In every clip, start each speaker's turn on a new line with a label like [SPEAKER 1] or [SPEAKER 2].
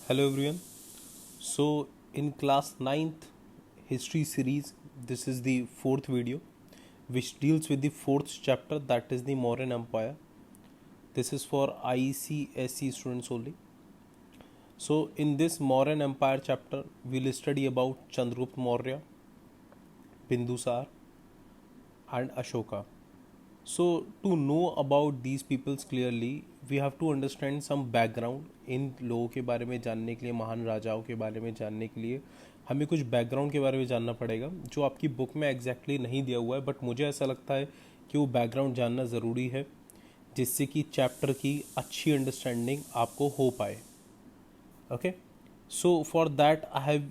[SPEAKER 1] Hello everyone. So in class ninth history series, this is the fourth video which deals with the fourth chapter, that is the Mauryan Empire. This is for ICSE students only. So in this Mauryan Empire chapter, we'll study about Chandragupta Maurya, Bindusar and Ashoka. So to know about these peoples clearly, we have to understand some background. इन लोगों के बारे में जानने के लिए, महान राजाओं के बारे में जानने के लिए हमें कुछ बैकग्राउंड के बारे में जानना पड़ेगा जो आपकी बुक में एग्जैक्टली नहीं दिया हुआ है, बट मुझे ऐसा लगता है कि वो बैकग्राउंड जानना ज़रूरी है जिससे कि चैप्टर की अच्छी अंडरस्टैंडिंग आपको हो पाए. Okay, so for that I have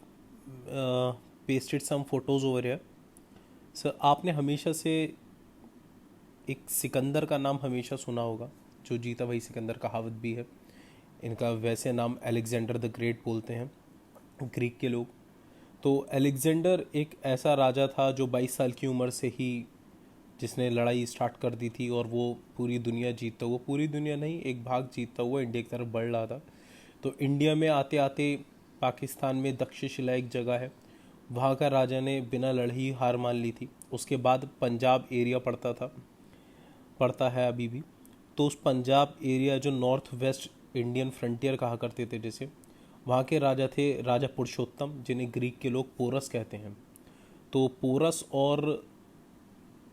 [SPEAKER 1] pasted some photos over here. Sir, आपने हमेशा से एक सिकंदर का नाम हमेशा सुना होगा, जो जीता वही सिकंदर कहावत भी है. इनका वैसे नाम अलेक्जेंडर द ग्रेट बोलते हैं ग्रीक के लोग. तो अलेक्जेंडर एक ऐसा राजा था जो 22 साल की उम्र से ही जिसने लड़ाई स्टार्ट कर दी थी और वो पूरी दुनिया जीतता हुआ, पूरी दुनिया नहीं एक भाग जीतता हुआ इंडिया की तरफ बढ़ रहा था. तो इंडिया में आते आते पाकिस्तान में तक्षशिला एक जगह है, वहाँ का राजा ने बिना लड़े ही हार मान ली थी. उसके बाद पंजाब एरिया पड़ता है अभी भी. तो उस पंजाब एरिया जो नॉर्थ वेस्ट इंडियन फ्रंटियर कहा करते थे जिसे, वहाँ के राजा थे राजा पुरुषोत्तम, जिन्हें ग्रीक के लोग पोरस कहते हैं. तो पोरस और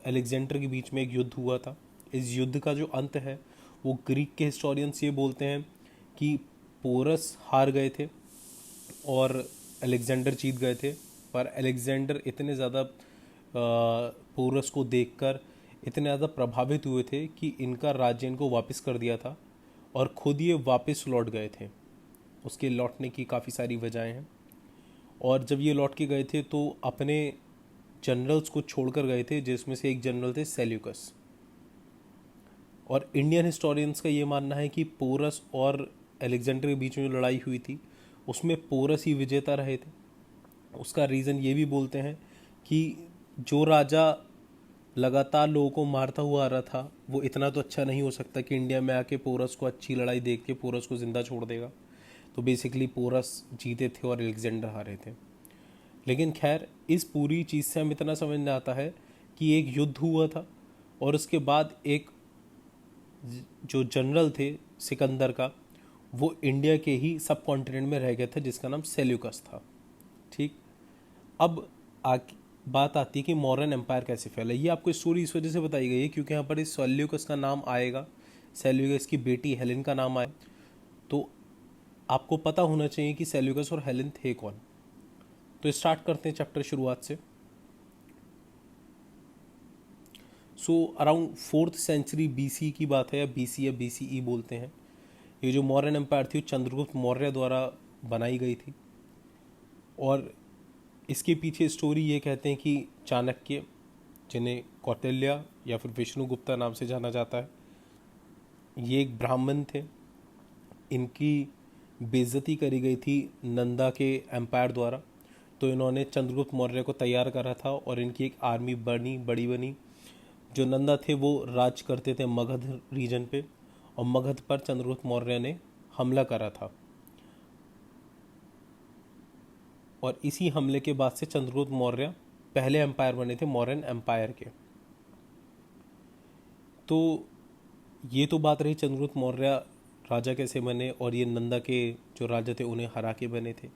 [SPEAKER 1] अलेक्जेंडर के बीच में एक युद्ध हुआ था. इस युद्ध का जो अंत है वो ग्रीक के हिस्टोरियंस ये बोलते हैं कि पोरस हार गए थे और अलेक्जेंडर जीत गए थे. पर अलेक्जेंडर इतने ज़्यादा पोरस को देखकर इतने ज़्यादा प्रभावित हुए थे कि इनका राज्य इनको वापस कर दिया था और खुद ये वापस लौट गए थे. उसके लौटने की काफ़ी सारी वजहें हैं. और जब ये लौट के गए थे तो अपने जनरल्स को छोड़कर गए थे, जिसमें से एक जनरल थे सेल्यूकस. और इंडियन हिस्टोरियंस का ये मानना है कि पोरस और अलेक्जेंडर के बीच में जो लड़ाई हुई थी उसमें पोरस ही विजेता रहे थे. उसका रीज़न ये भी बोलते हैं कि जो राजा लगातार लोगों को मारता हुआ आ रहा था वो इतना तो अच्छा नहीं हो सकता कि इंडिया में आके पोरस को अच्छी लड़ाई देख के पोरस को ज़िंदा छोड़ देगा. तो बेसिकली पोरस जीते थे और अलेक्जेंडर हारे थे. लेकिन खैर, इस पूरी चीज़ से हम इतना समझ में आता है कि एक युद्ध हुआ था और उसके बाद एक जो जनरल थे सिकंदर का, वो इंडिया के ही सब कॉन्टिनेंट में रह गया था जिसका नाम सेल्यूकस था. ठीक, अब बात आती है कि मौर्यन एम्पायर कैसे फैला. ये आपको स्टोरी इस वजह से बताई गई है क्योंकि यहाँ पर इस सेल्यूकस का नाम आएगा, सेल्यूकस की बेटी हेलेन का नाम आए. तो आपको पता होना चाहिए कि सेल्यूकस और हेलेन थे कौन. तो स्टार्ट करते हैं चैप्टर शुरुआत से. So around 4th century BC की बात है, या BC या BCE बोलते हैं. ये जो मौर्यन एम्पायर थी वो चंद्रगुप्त मौर्य द्वारा बनाई गई थी. और इसके पीछे स्टोरी ये कहते हैं कि चाणक्य, जिन्हें कौटिल्य या फिर विष्णुगुप्ता नाम से जाना जाता है, ये एक ब्राह्मण थे. इनकी बेइज्जती करी गई थी नंदा के एम्पायर द्वारा. तो इन्होंने चंद्रगुप्त मौर्य को तैयार करा था और इनकी एक आर्मी बड़ी बनी. जो नंदा थे वो राज करते थे मगध रीजन पे, और मगध पर चंद्रगुप्त मौर्य ने हमला करा था. और इसी हमले के बाद से चंद्रगुप्त मौर्य पहले एम्पायर बने थे मौर्यन एम्पायर के. तो ये तो बात रही चंद्रगुप्त मौर्य राजा कैसे बने, और ये नंदा के जो राजा थे उन्हें हरा के बने थे.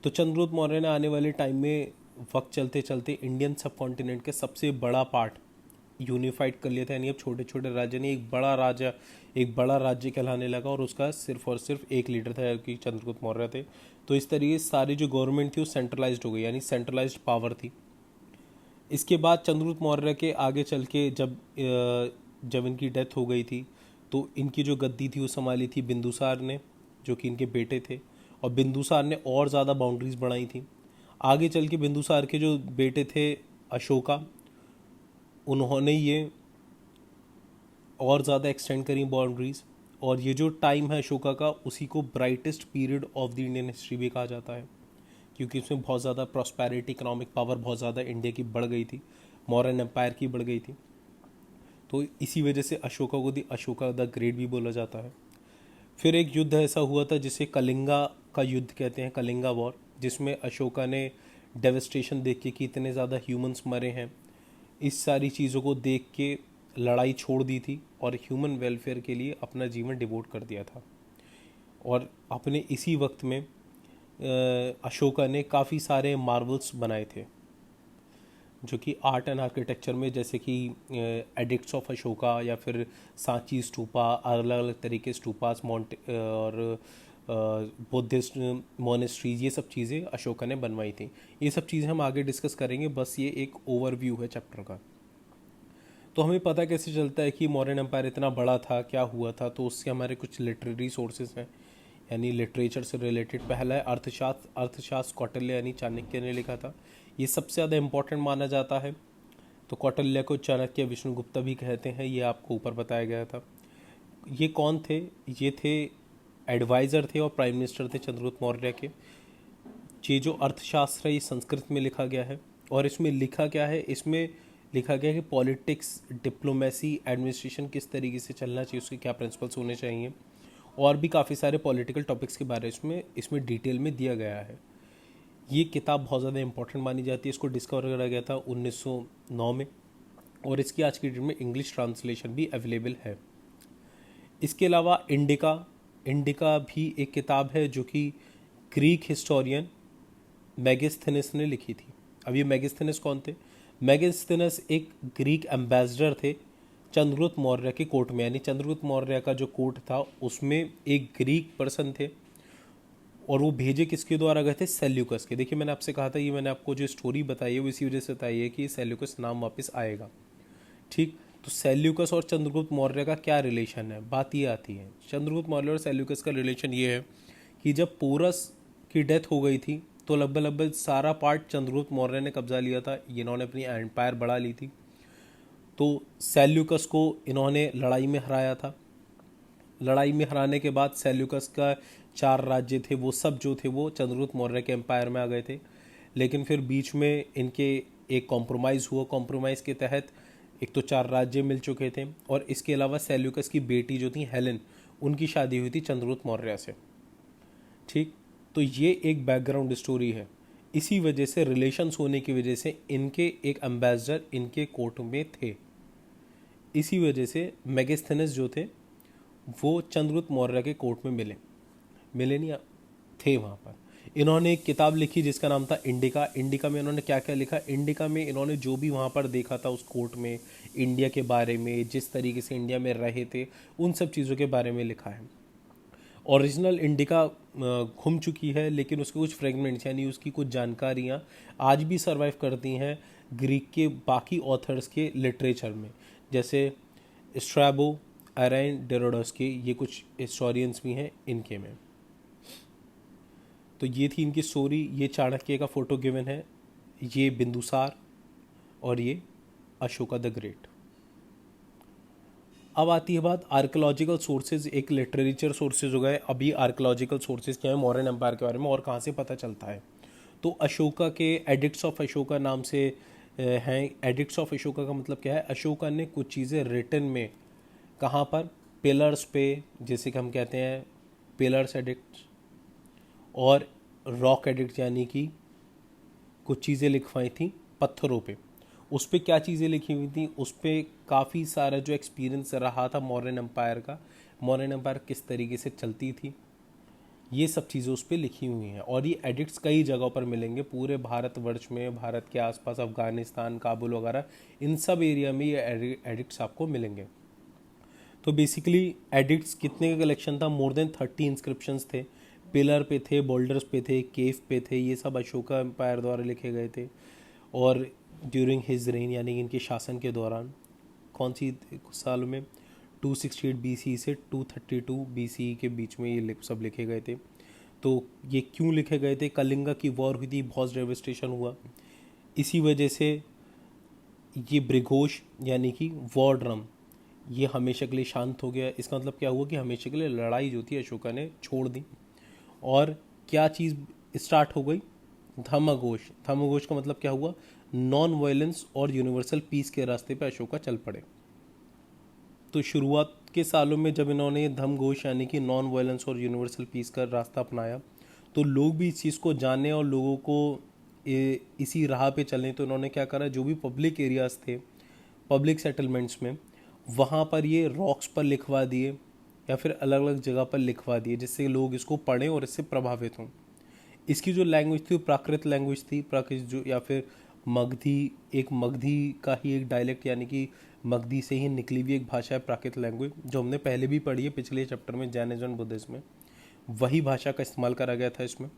[SPEAKER 1] तो चंद्रगुप्त मौर्य ने आने वाले टाइम में वक्त चलते चलते इंडियन सब कॉन्टिनेंट के सबसे बड़ा पार्ट यूनिफाइड कर लिया था. यानी अब छोटे छोटे राज्य ने एक बड़ा राज्य कहलाने लगा, और उसका सिर्फ और सिर्फ एक लीडर था कि चंद्रगुप्त मौर्य थे. तो इस तरीके से सारी जो गवर्नमेंट थी वो सेंट्रलाइज्ड हो गई, यानी सेंट्रलाइज्ड पावर थी. इसके बाद चंद्रगुप्त मौर्य के आगे चल के जब इनकी डेथ हो गई थी तो इनकी जो गद्दी थी वो संभाली थी बिंदुसार ने, जो कि इनके बेटे थे. और बिंदुसार ने और ज़्यादा बाउंड्रीज बढ़ाई थी. आगे चल के बिंदुसार के जो बेटे थे अशोका, उन्होंने ये और ज़्यादा एक्सटेंड करी बाउंड्रीज. और ये जो टाइम है अशोका का, उसी को brightest period of the Indian history भी कहा जाता है, क्योंकि उसमें बहुत ज़्यादा प्रॉस्पेरिटी, इकोनॉमिक पावर बहुत ज़्यादा इंडिया की बढ़ गई थी, मौर्यन एम्पायर की बढ़ गई थी. तो इसी वजह से अशोका को अशोका द ग्रेट भी बोला जाता है. फिर एक युद्ध ऐसा हुआ था जिसे कलिंगा का युद्ध कहते हैं, कलिंगा वॉर, जिसमें अशोका ने डेवस्टेशन देख के कि इतने ज़्यादा ह्यूमंस मरे हैं, इस सारी चीज़ों को देख के लड़ाई छोड़ दी थी और ह्यूमन वेलफेयर के लिए अपना जीवन डिवोट कर दिया था। और अपने इसी वक्त में अशोका ने काफ़ी सारे मार्वल्स बनाए थे जो कि आर्ट एंड आर्किटेक्चर में, जैसे कि एडिक्ट्स ऑफ अशोका या फिर सांची स्तूपा, अलग अलग तरीके स्तूपास, और बुद्धिस्ट मोनेस्ट्रीज, ये सब चीज़ें अशोका ने बनवाई थी। ये सब चीज़ें हम आगे डिस्कस करेंगे, बस ये एक ओवरव्यू है चैप्टर का। तो हमें पता कैसे चलता है कि मौर्यन एम्पायर इतना बड़ा था, क्या हुआ था? तो उसके हमारे कुछ लिटरेरी सोर्सेज हैं, यानी लिटरेचर से रिलेटेड। पहला है अर्थशास्त्र। अर्थशास्त्र कौटिल्य यानी चाणक्य ने लिखा था, ये सबसे ज़्यादा इम्पोर्टेंट माना जाता है। तो कौटिल्य को चाणक्य, विष्णुगुप्ता भी कहते हैं, ये आपको ऊपर बताया गया था। ये कौन थे? ये थे एडवाइज़र थे और प्राइम मिनिस्टर थे चंद्रगुप्त मौर्य के। ये जो अर्थशास्त्र है ये संस्कृत में लिखा गया है। और इसमें लिखा क्या है? इसमें लिखा गया है कि पॉलिटिक्स, डिप्लोमेसी, एडमिनिस्ट्रेशन किस तरीके से चलना चाहिए, उसके क्या प्रिंसिपल्स होने चाहिए, और भी काफ़ी सारे पॉलिटिकल टॉपिक्स के बारे में इसमें डिटेल में दिया गया है। ये किताब बहुत ज़्यादा इंपॉर्टेंट मानी जाती है। इसको डिस्कवर करा गया था 1909 में, और इसकी आज की डेट में इंग्लिश ट्रांसलेशन भी अवेलेबल है। इसके अलावा इंडिका भी एक किताब है जो कि ग्रीक हिस्टोरियन मेगास्थेनिस ने लिखी थी। अब ये मेगास्थेनिस कौन थे? मेगास्थेनिस एक ग्रीक एम्बेसडर थे चंद्रगुप्त मौर्य के कोर्ट में, यानी चंद्रगुप्त मौर्य का जो कोर्ट था उसमें एक ग्रीक पर्सन थे, और वो भेजे किसके द्वारा गए थे? सेल्यूकस के। देखिए मैंने आपसे कहा था, ये मैंने आपको जो स्टोरी बताई है वो इसी वजह से बताई है कि सेल्यूकस नाम वापस आएगा। ठीक, तो सेल्यूकस और चंद्रगुप्त मौर्य का क्या रिलेशन है? बात ये आती है, चंद्रगुप्त मौर्य और सेल्यूकस का रिलेशन ये है कि जब पोरस की डेथ हो गई थी तो लगभग सारा पार्ट चंद्रगुप्त मौर्य ने कब्जा लिया था। इन्होंने अपनी एम्पायर बढ़ा ली थी। तो सेल्यूकस को इन्होंने लड़ाई में हराया था। लड़ाई में हराने के बाद सेल्यूकस का 4 राज्य थे, वो सब जो थे वो चंद्रगुप्त मौर्य के एम्पायर में आ गए थे। लेकिन फिर बीच में इनके एक कॉम्प्रोमाइज़ हुआ। कॉम्प्रोमाइज़ के तहत एक तो 4 राज्य मिल चुके थे, और इसके अलावा सेल्यूकस की बेटी जो थी हेलेन, उनकी शादी हुई थी चंद्रगुप्त मौर्य से। ठीक, तो ये एक बैकग्राउंड स्टोरी है। इसी वजह से, रिलेशंस होने की वजह से, इनके एक एम्बेसडर इनके कोर्ट में थे। इसी वजह से मेगास्थेनिस जो थे वो चंद्रगुप्त मौर्य के कोर्ट में मिले नहीं, थे वहाँ पर। इन्होंने एक किताब लिखी जिसका नाम था इंडिका। इंडिका में इन्होंने क्या क्या लिखा? इंडिका में इन्होंने जो भी वहाँ पर देखा था उस कोर्ट में, इंडिया के बारे में, जिस तरीके से इंडिया में रहे थे, उन सब चीज़ों के बारे में लिखा है। ओरिजिनल इंडिका घूम चुकी है, लेकिन उसके कुछ फ्रेगमेंट्स यानी उसकी कुछ जानकारियाँ आज भी सरवाइव करती हैं ग्रीक के बाकी ऑथर्स के लिटरेचर में, जैसे स्ट्रैबो, अरेन, डेरोडस के, ये कुछ हिस्टोरियंस भी हैं इनके में। तो ये थी इनकी स्टोरी। ये चाणक्य का फोटो गिवन है, ये बिंदुसार, और ये अशोका द ग्रेट। अब आती है बात आर्कोलॉजिकल सोर्सेज। एक लिटरेचर सोर्सेज हो गए, अभी आर्कोलॉजिकल सोर्सेज क्या है मौर्यन एम्पायर के बारे में और कहाँ से पता चलता है? तो अशोका के एडिक्ट्स ऑफ अशोका नाम से हैं। एडिक्ट्स ऑफ अशोका का मतलब क्या है? अशोका ने कुछ चीज़ें रिटन में, कहाँ पर? पिलर्स पे, जैसे कि हम कहते हैं पिलर्स एडिक्ट्स, और रॉक एडिक्ट, यानी कि कुछ चीज़ें लिखवाई थी पत्थरों पे। उस पर क्या चीज़ें लिखी हुई थी? उस पर काफ़ी सारा जो एक्सपीरियंस रहा था मौर्यन एम्पायर का, मौर्यन एम्पायर किस तरीके से चलती थी, ये सब चीज़ें उस पर लिखी हुई हैं। और ये एडिक्ट्स कई जगहों पर मिलेंगे पूरे भारतवर्ष में, भारत के आसपास, अफगानिस्तान, काबुल वगैरह, इन सब एरिया में ये एडिक्ट्स आपको मिलेंगे। तो बेसिकली एडिक्ट्स कितने का कलेक्शन था? मोर देन 30 इंस्क्रिप्शंस थे। पिलर पे थे, बोल्डर्स पे थे, केव पे थे, ये सब अशोका एम्पायर द्वारा लिखे गए थे। और ड्यूरिंग हिज रेन, यानी इनके शासन के दौरान, कौन सी साल में? 268 BC से 232 BC के बीच में ये सब लिखे गए थे। तो ये क्यों लिखे गए थे? कलिंगा की वॉर हुई थी, बहुत डेवस्टेशन हुआ, इसी वजह से ये ब्रिघोष यानी कि वॉर ड्रम, ये हमेशा के लिए शांत हो गया। इसका मतलब क्या हुआ कि हमेशा के लिए लड़ाई जो थी अशोका ने छोड़ दी, और क्या चीज़ स्टार्ट हो गई? धर्मघोष। धर्मघोष का मतलब क्या हुआ? नॉन वायलेंस और यूनिवर्सल पीस के रास्ते पे अशोका चल पड़े। तो शुरुआत के सालों में जब इन्होंने धर्मघोष यानी कि नॉन वायलेंस और यूनिवर्सल पीस का रास्ता अपनाया, तो लोग भी इस चीज़ को जाने और लोगों को इसी राह पे चलें, तो उन्होंने क्या करा, जो भी पब्लिक एरियाज़ थे, पब्लिक सेटलमेंट्स में, वहाँ पर ये रॉक्स पर लिखवा दिए या फिर अलग अलग जगह पर लिखवा दिए, जिससे लोग इसको पढ़ें और इससे प्रभावित हों। इसकी जो लैंग्वेज थी वो प्राकृत लैंग्वेज थी, प्राकृत जो या फिर मगधी, एक मगधी का ही एक डायलेक्ट, यानी कि मगधी से ही निकली हुई एक भाषा है प्राकृत लैंग्वेज, जो हमने पहले भी पढ़ी है पिछले चैप्टर में जैनिज्म बुद्धिज्म में। वही भाषा का इस्तेमाल करा गया था इसमें।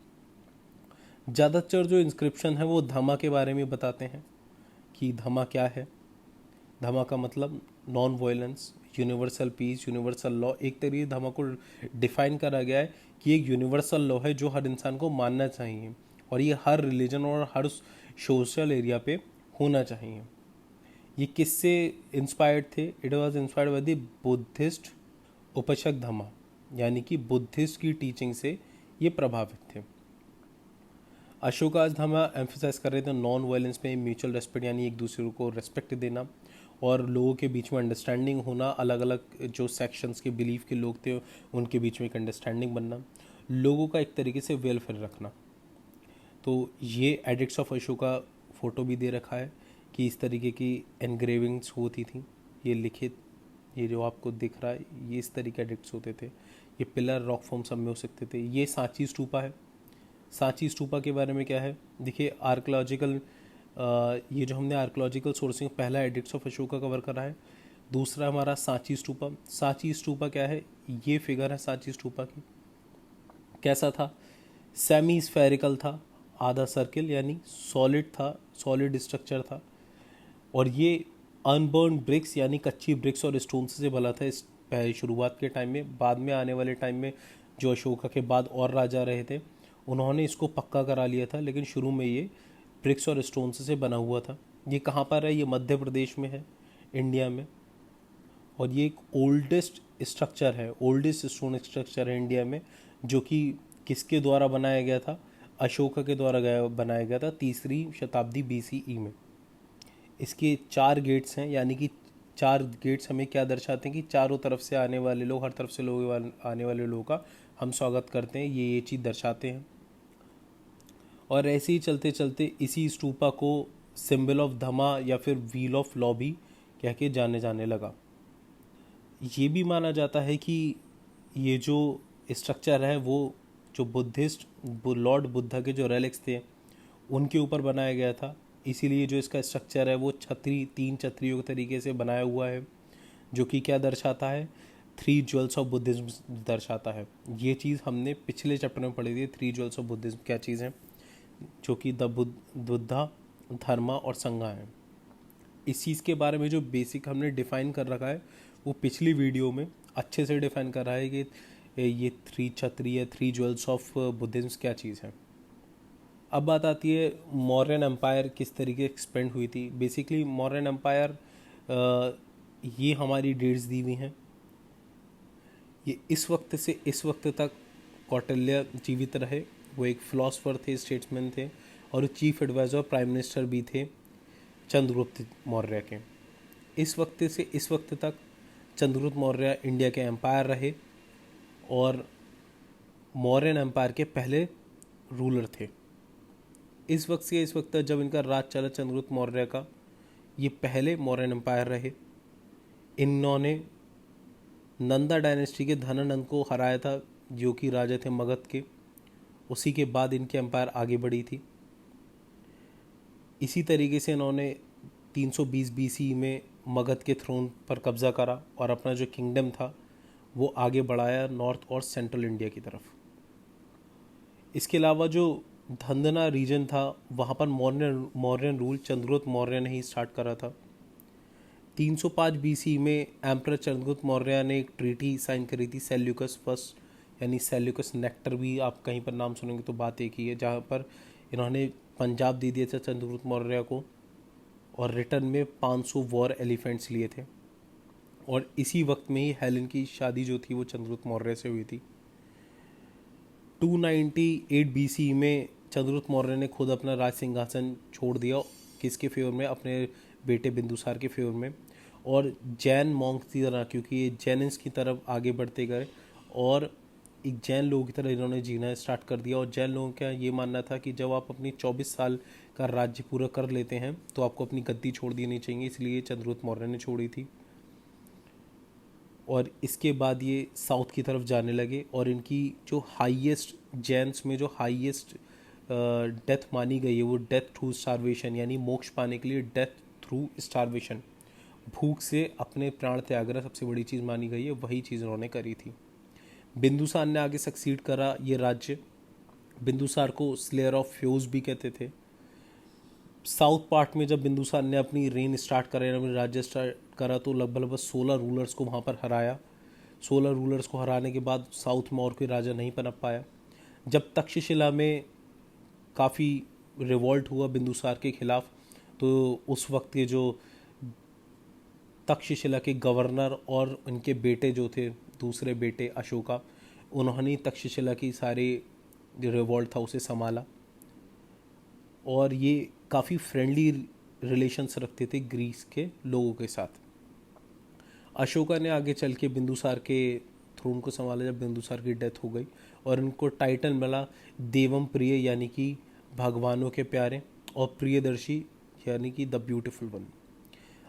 [SPEAKER 1] ज़्यादातर जो इंस्क्रिप्शन है वो धमा के बारे में बताते हैं कि धमा क्या है। धमा का मतलब non violence, universal peace, universal law. एक तरीके धमा को डिफाइन करा गया है कि एक यूनिवर्सल लॉ है जो हर इंसान को मानना चाहिए, और ये हर रिलीजन और हर सोशल एरिया पे होना चाहिए। ये किससे इंस्पायर्ड थे? It was inspired by the Buddhist upasak dhamma, यानी कि बुद्धिस्ट की टीचिंग से ये प्रभावित थे। अशोकाज धमा एम्फेसाइज कर रहे थे नॉन वायलेंस में, म्यूचुअल रेस्पेक्ट, यानी एक दूसरे को रेस्पेक्ट देना और लोगों के बीच में अंडरस्टैंडिंग होना। अलग अलग जो सेक्शंस के बिलीफ के लोग थे उनके बीच में एक अंडरस्टैंडिंग बनना, लोगों का एक तरीके से वेलफेयर रखना। तो ये एडिक्ट्स ऑफ अशोका फ़ोटो भी दे रखा है कि इस तरीके की एनग्रेविंग्स होती थी, ये लिखित, ये जो आपको दिख रहा है, ये इस तरीके एडिक्ट्स होते थे। ये पिलर रॉक फॉर्म सब में हो सकते थे। ये सांची स्तूपा है। सांची स्तूपा के बारे में क्या है, देखिए आर्कोलॉजिकल, ये जो हमने आर्कोलॉजिकल सोर्सिंग पहला एडिक्ट्स ऑफ अशोका कवर करा है। दूसरा हमारा सांची स्तूपा। सांची स्तूपा क्या है, ये फिगर है सांची स्तूपा की। कैसा था? सेमी स्फेरिकल था, आधा सर्किल, यानी सॉलिड था, सॉलिड स्ट्रक्चर था। और ये अनबर्न ब्रिक्स यानी कच्ची ब्रिक्स और स्टोन से बना था इस शुरुआत के टाइम में। बाद में आने वाले टाइम में जो अशोका के बाद और राजा रहे थे उन्होंने इसको पक्का करा लिया था, लेकिन शुरू में ये ब्रिक्स और स्टोन से बना हुआ था। ये कहाँ पर है? ये मध्य प्रदेश में है, इंडिया में। और ये एक ओल्डेस्ट स्ट्रक्चर है, ओल्डेस्ट स्टोन स्ट्रक्चर है इंडिया में, जो कि किसके द्वारा बनाया गया था? अशोका के द्वारा बनाया गया था 3री शताब्दी BCE में। इसके 4 गेट्स हैं, यानी कि 4 गेट्स हमें क्या दर्शाते हैं कि चारों तरफ से आने वाले लोग, हर तरफ से लोग आने वाले लोगों का हम स्वागत करते हैं, ये चीज़ दर्शाते हैं। और ऐसे ही चलते चलते इसी स्तूपा को सिंबल ऑफ धमा या फिर व्हील ऑफ लॉ भी कह के जाने लगा। ये भी माना जाता है कि ये जो स्ट्रक्चर है वो जो बुद्धिस्ट लॉर्ड बुद्धा के जो रेलिक्स थे उनके ऊपर बनाया गया था, इसीलिए जो इसका स्ट्रक्चर है वो 3 छतरियों के तरीके से बनाया हुआ है, जो कि क्या दर्शाता है? 3 ज्वेल्स ऑफ बुद्धिज्म दर्शाता है। ये चीज़ हमने पिछले चैप्टर में पढ़ी थी, 3 ज्वेल्स ऑफ बुद्धिज्म क्या चीज़ है, जो कि द बुद्धा, धर्मा और संघा है। इस चीज़ के बारे में जो बेसिक हमने डिफ़ाइन कर रखा है वो पिछली वीडियो में अच्छे से डिफ़ाइन कर रहा है कि ये 3 छतरी या 3 ज्वेल्स ऑफ बुद्धिज्म क्या चीज़ है। अब बात आती है मौर्यन एम्पायर किस तरीके एक्सपेंड हुई थी। बेसिकली मौर्यन एम्पायर, ये हमारी डेट्स दी हुई हैं। ये इस वक्त से इस वक्त तक कौटिल्य जीवित रहे, वो एक फिलोसफर थे, स्टेट्समैन थे और चीफ एडवाइज़र प्राइम मिनिस्टर भी थे चंद्रगुप्त मौर्य के। इस वक्त से इस वक्त तक चंद्रगुप्त मौर्य इंडिया के एम्पायर रहे और मौर्यन एम्पायर के पहले रूलर थे। इस वक्त से इस वक्त तक जब इनका राज चला चंद्रगुप्त मौर्य का, ये पहले मौर्यन एम्पायर रहे। इन्होंने नंदा डायनेस्टी के धनानंद को हराया था, जो कि राजा थे मगध के। उसी के बाद इनकी एम्पायर आगे बढ़ी थी। इसी तरीके से इन्होंने 320 BC में मगध के थ्रोन पर कब्जा करा और अपना जो किंगडम था वो आगे बढ़ाया नॉर्थ और सेंट्रल इंडिया की तरफ। इसके अलावा जो धंधना रीजन था वहाँ पर मौर्यन रूल चंद्रगुप्त मौर्य ने ही स्टार्ट करा था। 305 BC में एम्परर चंद्रगुप्त मौर्य ने एक ट्रीटी साइन करी थी, सेल्यूकस फर्स्ट, यानी सेल्यूकस नेक्टर भी आप कहीं पर नाम सुनेंगे तो बात एक ही है, जहाँ पर इन्होंने पंजाब दे दिया था चंद्रगुप्त मौर्य को और रिटर्न में 500 वॉर एलिफेंट्स लिए थे। और इसी वक्त में ही हेलेन की शादी जो थी वो चंद्रगुप्त मौर्य से हुई थी। 298 BC में चंद्रगुप्त मौर्य ने खुद अपना राज सिंहासन छोड़ दिया, किसके फेवर में? अपने बेटे बिंदुसार के फेवर में। और जैन मॉन्क्स की तरह, क्योंकि ये जैनिन्स की तरफ आगे बढ़ते गए और एक जैन लोगों की तरह इन्होंने जीना स्टार्ट कर दिया। और जैन लोगों का ये मानना था कि जब आप अपनी 24 साल का राज्य पूरा कर लेते हैं तो आपको अपनी गद्दी छोड़ देनी चाहिए, इसलिए चंद्रगुप्त मौर्य ने छोड़ी थी। और इसके बाद ये साउथ की तरफ जाने लगे और इनकी जो हाईएस्ट, जैन्स में जो हाईएस्ट डेथ मानी गई है वो डेथ थ्रू स्टारवेशन, यानी मोक्ष पाने के लिए डेथ थ्रू स्टारवेशन, भूख से अपने प्राण त्यागना सबसे बड़ी चीज़ मानी गई है। वही चीज़ उन्होंने करी थी। बिंदुसार ने आगे सक्सीड करा ये राज्य। बिंदुसार को स्लेयर ऑफ फ्यूज भी कहते थे। साउथ पार्ट में जब बिंदुसार ने अपनी रेन स्टार्ट करा, अपनी राज्य स्टार्ट करा, तो लगभग 16 रूलर्स को वहाँ पर हराया। 16 रूलर्स को हराने के बाद साउथ में और कोई राजा नहीं पनप पाया। जब तक्षशिला में काफ़ी रिवॉल्ट हुआ बिंदुसार के खिलाफ, तो उस वक्त के जो तक्षशिला के गवर्नर और उनके बेटे जो थे, दूसरे बेटे अशोका, उन्होंने तक्षशिला की सारे जो रिवॉल्ट था उसे संभाला। और ये काफ़ी फ्रेंडली रिलेशंस रखते थे ग्रीस के लोगों के साथ। अशोका ने आगे चल के बिंदुसार के थ्रोन को संभाला जब बिंदुसार की डेथ हो गई, और इनको टाइटल मिला देवम प्रिय, यानी कि भगवानों के प्यारे, और प्रियदर्शी, यानी कि द ब्यूटीफुल वन।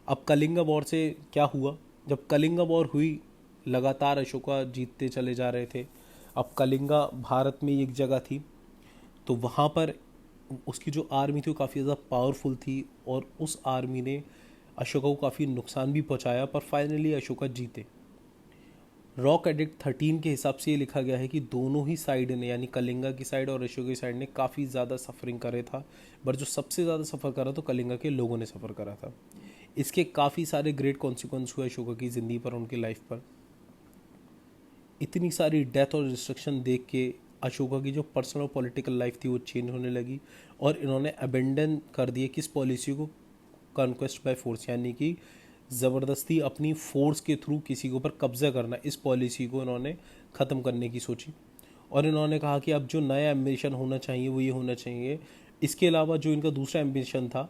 [SPEAKER 1] अब कलिंगा वॉर से क्या हुआ? जब कलिंगा वॉर हुई, लगातार अशोका जीतते चले जा रहे थे। अब कलिंगा भारत में एक जगह थी, तो वहाँ पर उसकी जो आर्मी थी वो काफ़ी ज़्यादा पावरफुल थी, और उस आर्मी ने अशोका को काफ़ी नुकसान भी पहुँचाया, पर फाइनली अशोका जीते। रॉक एडिक्ट 13 के हिसाब से ये लिखा गया है कि दोनों ही साइड ने, यानी कलिंगा की साइड और अशोका की साइड ने काफ़ी ज़्यादा सफरिंग करे था, पर जो सबसे ज़्यादा सफ़र करा तो कलिंगा के लोगों ने सफ़र करा था। इसके काफ़ी सारे ग्रेट कॉन्सिक्वेंस हुए अशोका की ज़िंदगी पर, उनकी लाइफ पर। इतनी सारी डेथ और डिस्ट्रक्शन देख के अशोका की जो पर्सनल और पॉलिटिकल लाइफ थी वो चेंज होने लगी, और इन्होंने अबेंडन कर दिए किस पॉलिसी को? कॉन्क्वेस्ट बाय फोर्स, यानी कि ज़बरदस्ती अपनी फोर्स के थ्रू किसी के ऊपर कब्जा करना, इस पॉलिसी को इन्होंने ख़त्म करने की सोची। और इन्होंने कहा कि अब जो नया एम्बिशन होना चाहिए वो ये होना चाहिए। इसके अलावा जो इनका दूसरा एम्बिशन था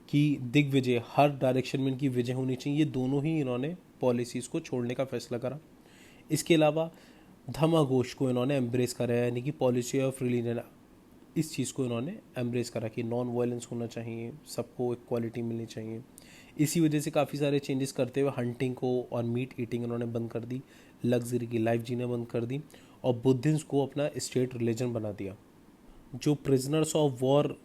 [SPEAKER 1] कि दिग्विजय, हर डायरेक्शन में इनकी विजय होनी चाहिए, ये दोनों ही इन्होंने पॉलिसीज़ को छोड़ने का फैसला करा। इसके अलावा धर्मघोष को इन्होंने एम्ब्रेस करा, यानी कि पॉलिसी ऑफ रिलीजन, इस चीज़ को इन्होंने एम्ब्रेस करा कि नॉन वायलेंस होना चाहिए, सबको इक्वालिटी मिलनी चाहिए। इसी वजह से काफ़ी सारे चेंजेस करते हुए हंटिंग को और मीट ईटिंग इन्होंने बंद कर दी, लग्जरी की लाइफ जीना बंद कर दी, और बुद्धिज्म को अपना स्टेट रिलीजन बना दिया। जो प्रिजनर्स ऑफ वॉर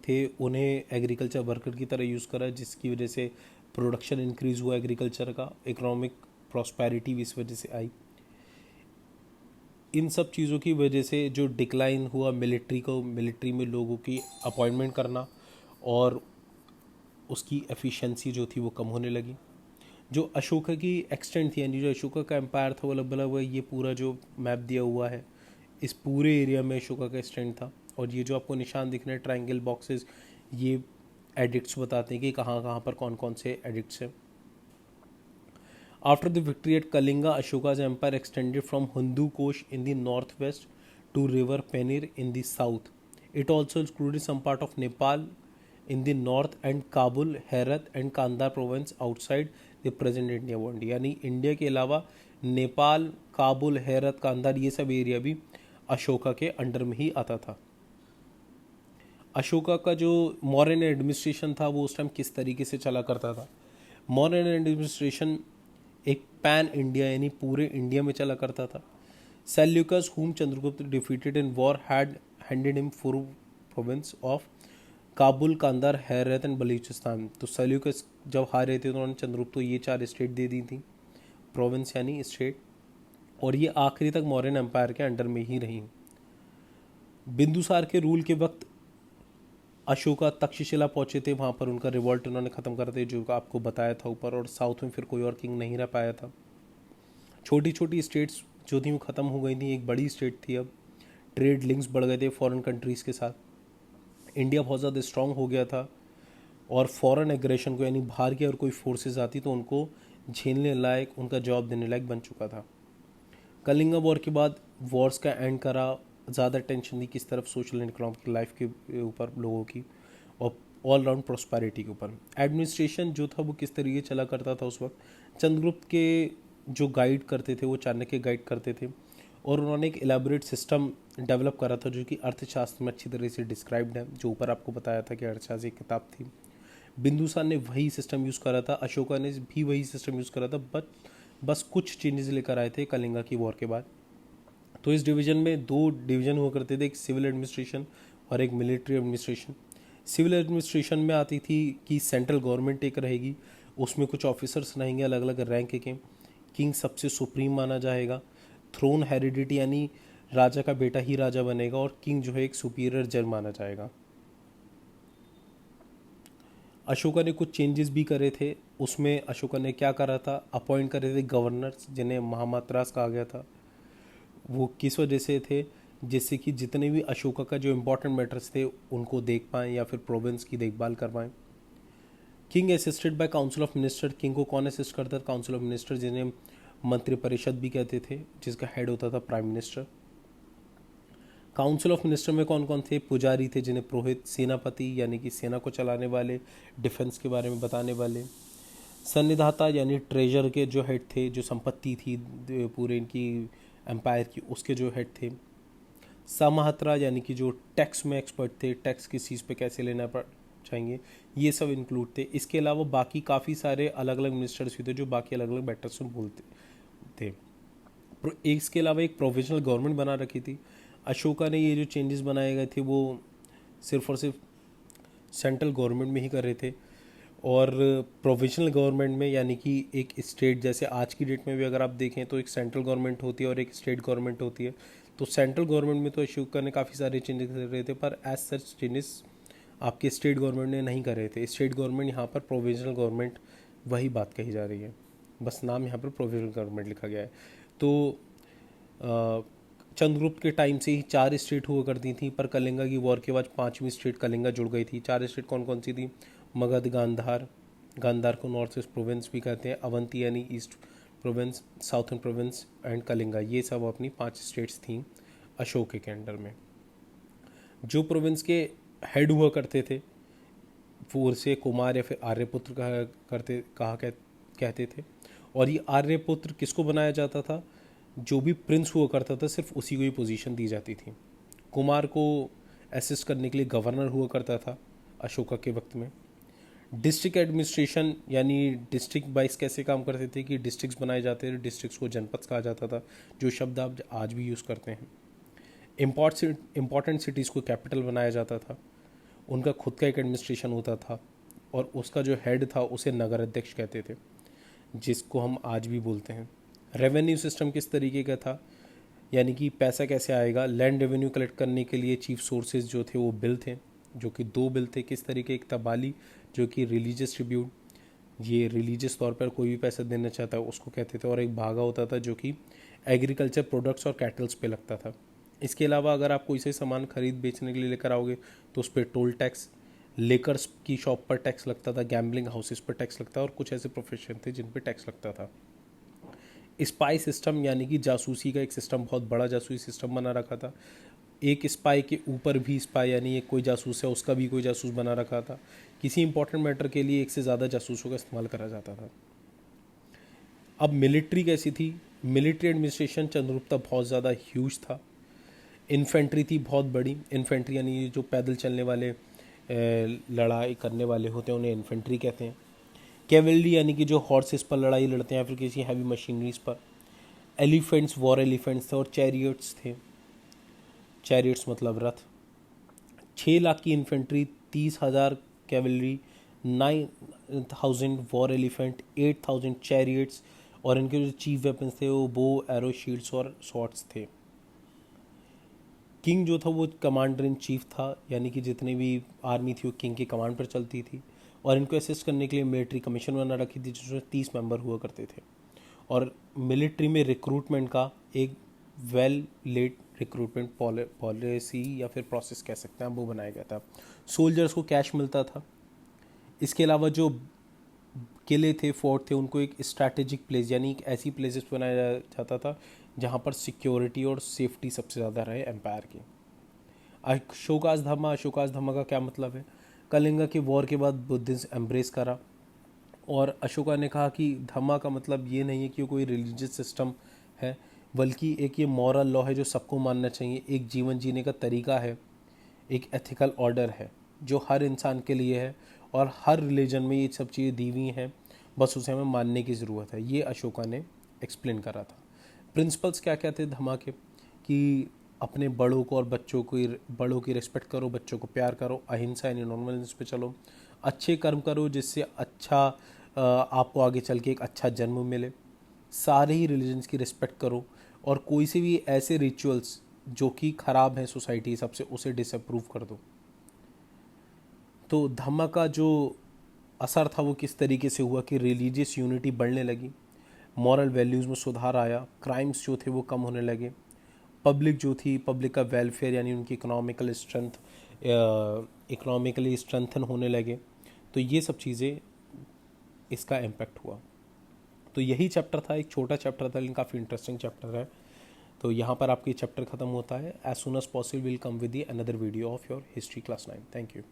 [SPEAKER 1] थे उन्हें एग्रीकल्चर वर्कर की तरह यूज़ करा, जिसकी वजह से प्रोडक्शन इंक्रीज़ हुआ एग्रीकल्चर का, इकोनॉमिक प्रॉस्पेरिटी भी इस वजह से आई। इन सब चीज़ों की वजह से जो डिक्लाइन हुआ मिलिट्री में लोगों की अपॉइंटमेंट करना और उसकी एफिशिएंसी जो थी वो कम होने लगी। जो अशोका की एक्सटेंट थी, यानी जो अशोका का एम्पायर था, वो लगभग ये पूरा जो मैप दिया हुआ है, इस पूरे एरिया में अशोका का एक्सटेंट था। और ये जो आपको निशान दिख रहे हैं ट्रायंगल बॉक्सेस, ये एडिक्ट्स बताते हैं कि कहाँ कहाँ पर कौन कौन से एडिक्ट्स हैं। After the victory at Kalinga, Ashoka's empire extended from Hindu Kush in the northwest to river Penir in the south. It also included some part of Nepal in the north and Kabul, Herat and Kandahar province outside the present India boundary. यानी India के अलावा नेपाल, काबुल, हेरत, कांधार, ये सब area भी अशोका के under में ही आता था। अशोका का जो मौर्यन एडमिनिस्ट्रेशन था वो उस टाइम किस तरीके से चला करता था? मौर्यन एडमिनिस्ट्रेशन एक पैन इंडिया, यानी पूरे इंडिया में चला करता था। Seleucus whom Chandragupta defeated in war had handed him 4 province of Kabul, Kandahar, Herat and Baluchistan. तो सेल्यूकस जब हारे थे तो उन्होंने चंद्रगुप्त को ये 4 स्टेट दे दी थी, प्रोविंस यानी स्टेट, और ये आखिरी तक मौर्यन एम्पायर के अंडर में ही रही। बिंदुसार के रूल के वक्त अशोका तक्षशिला पहुंचे थे, वहाँ पर उनका रिवॉल्ट उन्होंने ख़त्म कर दिया जो आपको बताया था ऊपर, और साउथ में फिर कोई और किंग नहीं रह पाया था। छोटी छोटी स्टेट्स जो थी वो ख़त्म हो गई थी, एक बड़ी स्टेट थी। अब ट्रेड लिंक्स बढ़ गए थे फॉरेन कंट्रीज़ के साथ। इंडिया बहुत ज़्यादा स्ट्रांग हो गया था, और फॉरेन एग्रेशन को, यानी बाहर की अगर कोई फोर्सेज आती तो उनको झेलने लायक, उनका जवाब देने लायक बन चुका था। कलिंगा वॉर के बाद वॉर्स का एंड करा, ज़्यादा टेंशन थी किस तरफ सोशल एंड इकोनॉमिक लाइफ के ऊपर लोगों की, और ऑल राउंड प्रॉस्पेरिटी के ऊपर। एडमिनिस्ट्रेशन जो था वो किस तरीके चला करता था उस वक्त? चंद्रगुप्त के जो गाइड करते थे वो चाणक्य गाइड करते थे, और उन्होंने एक एलाबोरेट सिस्टम डेवलप करा था जो कि अर्थशास्त्र में अच्छी तरह से डिस्क्राइब्ड है, जो ऊपर आपको बताया था कि अर्थशास्त्र एक किताब थी। बिंदुसार ने वही सिस्टम यूज़ करा था, अशोका ने भी वही सिस्टम यूज़ करा था, बस कुछ चेंजेस लेकर आए थे कलिंगा की वॉर के बाद। तो इस डिवीज़न में दो डिवीज़न हुआ करते थे, एक सिविल एडमिनिस्ट्रेशन और एक मिलिट्री एडमिनिस्ट्रेशन। सिविल एडमिनिस्ट्रेशन में आती थी कि सेंट्रल गवर्नमेंट एक रहेगी, उसमें कुछ ऑफिसर्स रहेंगे अलग अलग रैंक के। किंग सबसे सुप्रीम माना जाएगा। थ्रोन हेरिडिटी यानी राजा का बेटा ही राजा बनेगा, और किंग जो है एक सुपीरियर जज माना जाएगा। अशोका ने कुछ चेंजेस भी करे थे। उसमें अशोका ने क्या करा था, अपॉइंट करे थे गवर्नर्स जिन्हें महामात्रास कहा गया था। वो किस वजह से थे, जिससे कि जितने भी अशोका का जो इम्पोर्टेंट मैटर्स थे उनको देख पाएँ या फिर प्रोविंस की देखभाल कर पाएँ। King assisted by council of minister. King को कौन असिस्ट करता था, काउंसिल ऑफ मिनिस्टर, जिन्हें मंत्री परिषद भी कहते थे, जिसका हेड होता था prime minister. Council of minister में कौन कौन थे, पुजारी थे जिन्हें पुरोहित, सेनापति यानी कि सेना को चलाने वाले, डिफेंस के बारे में बताने वाले, सन्निधाता यानी ट्रेजर के जो हेड थे, जो संपत्ति थी पूरे इनकी एम्पायर की उसके जो हेड थे, समाहत्रा यानी कि जो टैक्स में एक्सपर्ट थे, टैक्स किस चीज़ पे कैसे लेना चाहिए, ये सब इंक्लूड थे। इसके अलावा बाकी काफ़ी सारे अलग अलग मिनिस्टर्स भी थे जो बाकी अलग अलग मैटर्स में बोलते थे। इसके अलावा एक प्रोविजनल गवर्नमेंट बना रखी थी। अशोका ने ये जो चेंजेस बनाए गए थे वो सिर्फ और सिर्फ सेंट्रल गवर्नमेंट में ही कर रहे थे, और प्रोविजनल गवर्नमेंट में यानी कि एक स्टेट, जैसे आज की डेट में भी अगर आप देखें तो एक सेंट्रल गवर्नमेंट होती है और एक स्टेट गवर्नमेंट होती है। तो सेंट्रल गवर्नमेंट में तो अशोका ने काफ़ी सारे चेंजेस कर रहे थे, पर एज सच चेंजेस आपके स्टेट गवर्नमेंट ने नहीं कर रहे थे। स्टेट गवर्नमेंट यहाँ पर प्रोविजनल गवर्नमेंट वही बात कही जा रही है, बस नाम यहाँ पर प्रोविजनल गवर्नमेंट लिखा गया है। तो चंद्रगुप्त के टाइम से ही 4 स्टेट हुआ करती थी, पर कलिंगा की वॉर के बाद 5वीं स्टेट कलिंगा जुड़ गई थी। 4 स्टेट कौन कौन सी थी, मगध, गांधार, गांधार को नॉर्थ ईस्ट प्रोविंस भी कहते हैं, अवंती यानी east province, southern province and Kalinga, ये सब अपनी 5 स्टेट्स थीं अशोक के अंडर में। जो प्रोविंस के हेड हुआ करते थे वो उसे कुमार या फिर आर्यपुत्र कहते थे। और ये आर्यपुत्र किसको बनाया जाता था, जो भी प्रिंस हुआ करता था सिर्फ उसी को ही पोजीशन दी जाती थी। कुमार को असिस्ट करने के लिए गवर्नर हुआ करता था अशोका के वक्त में। डिस्ट्रिक्ट एडमिनिस्ट्रेशन यानी डिस्ट्रिक्ट वाइज कैसे काम करते थे कि डिस्ट्रिक्ट्स बनाए जाते थे, डिस्ट्रिक्ट्स को जनपद कहा जाता था, जो शब्द आप आज भी यूज़ करते हैं। इम्पॉर्टेंट सिटीज़ को कैपिटल बनाया जाता था, उनका खुद का एक एडमिनिस्ट्रेशन होता था, और उसका जो हेड था उसे नगर अध्यक्ष कहते थे, जिसको हम आज भी बोलते हैं। रेवेन्यू सिस्टम किस तरीके का था, यानी कि पैसा कैसे आएगा, लैंड रेवेन्यू कलेक्ट करने के लिए चीफ सोर्सेज जो थे वो बिल थे, जो कि 2 बिल थे। किस तरीके, एक तबाली जो कि रिलीजियस ट्रिब्यूट, ये रिलीजियस तौर पर कोई भी पैसा देना चाहता है उसको कहते थे, और एक भागा होता था जो कि एग्रीकल्चर प्रोडक्ट्स और कैटल्स पे लगता था। इसके अलावा अगर आप कोई से सामान खरीद बेचने के लिए लेकर आओगे तो उस पर टोल टैक्स, लेकर्स की शॉप पर टैक्स लगता था, गैम्बलिंग हाउसेस पर टैक्स लगता था, और कुछ ऐसे प्रोफेशन थे जिन पर टैक्स लगता था। स्पाई सिस्टम यानी कि जासूसी का एक सिस्टम, बहुत बड़ा जासूसी सिस्टम बना रखा था। एक स्पाई के ऊपर भी स्पाई यानी एक कोई जासूस है उसका भी कोई जासूस बना रखा था। किसी इंपॉर्टेंट मैटर के लिए एक से ज़्यादा जासूसों का इस्तेमाल करा जाता था। अब मिलिट्री कैसी थी, मिलिट्री एडमिनिस्ट्रेशन चंद्रगुप्त बहुत ज़्यादा ह्यूज था। इन्फेंट्री थी बहुत बड़ी, इन्फेंट्री यानी जो पैदल चलने वाले लड़ाई करने वाले होते हैं उन्हें इन्फेंट्री कहते हैं। कैवलरी यानी कि जो हॉर्सेस पर लड़ाई लड़ते हैं या फिर किसी हैवी मशीनरीज पर। एलिफेंट्स, वॉर एलिफेंट्स थे, और चैरियट्स थे, चैरियट्स मतलब रथ। 6 लाख की infantry, 30,000 cavalry, 9,000 war elephant, 8,000 chariots, और इनके जो चीफ वेपन्स थे वो बो, एरो, शील्ड्स और शॉर्ट्स थे। किंग जो था वो कमांडर इन चीफ था, यानी कि जितनी भी आर्मी थी वो किंग के कमांड पर चलती थी, और इनको असिस्ट करने के लिए मिलिट्री कमीशन बना रखी थी जिसमें 30 मेंबर हुआ करते थे। और मिलिट्री में रिक्रूटमेंट का एक वेल लेड रिक्रूटमेंट पॉलिसी या फिर प्रोसेस कह सकते हैं वो बनाया गया था। सोल्जर्स को कैश मिलता था। इसके अलावा जो किले थे, फोर्ट थे, उनको एक स्ट्रैटेजिक प्लेस यानी एक ऐसी प्लेसेस बनाया जाता था जहाँ पर सिक्योरिटी और सेफ्टी सबसे ज़्यादा रहे एम्पायर की। अशोकास धम्मा का क्या मतलब है, कलिंगा की वॉर के बाद बुद्धिज्म एम्ब्रेस करा, और अशोका ने कहा कि धम्मा का मतलब ये नहीं है कि कोई रिलीजियस सिस्टम है, बल्कि एक ये मॉरल लॉ है जो सबको मानना चाहिए, एक जीवन जीने का तरीका है, एक एथिकल ऑर्डर है जो हर इंसान के लिए है और हर रिलीजन में ये सब चीज़ें दी हुई हैं, बस उसे हमें मानने की ज़रूरत है। ये अशोका ने एक्सप्लेन करा था। प्रिंसिपल्स क्या क्या थे धम्मा के, कि अपने बड़ों को और बच्चों को, बड़ों की रिस्पेक्ट करो, बच्चों को प्यार करो, अहिंसा यानी नॉन वायलेंस पे चलो, अच्छे कर्म करो जिससे अच्छा आपको आगे चल के एक अच्छा जन्म मिले, सारे ही रिलीजन्स की रिस्पेक्ट करो और कोई से भी ऐसे रिचुअल्स जो कि ख़राब हैं सोसाइटी सबसे, उसे डिसअप्रूव कर दो। तो धम्मा का जो असर था वो किस तरीके से हुआ कि रिलीजियस यूनिटी बढ़ने लगी, मॉरल वैल्यूज़ में सुधार आया, क्राइम्स जो थे वो कम होने लगे, पब्लिक जो थी, पब्लिक का वेलफेयर यानी उनकी इकोनॉमिकली स्ट्रेंथन होने लगे। तो ये सब चीज़ें, इसका इम्पेक्ट हुआ। तो यही चैप्टर था, एक छोटा चैप्टर था लेकिन काफ़ी इंटरेस्टिंग चैप्टर है। तो यहाँ पर आपका ये चैप्टर ख़त्म होता है। As soon as possible will come with the another video of your history class 9। Thank you.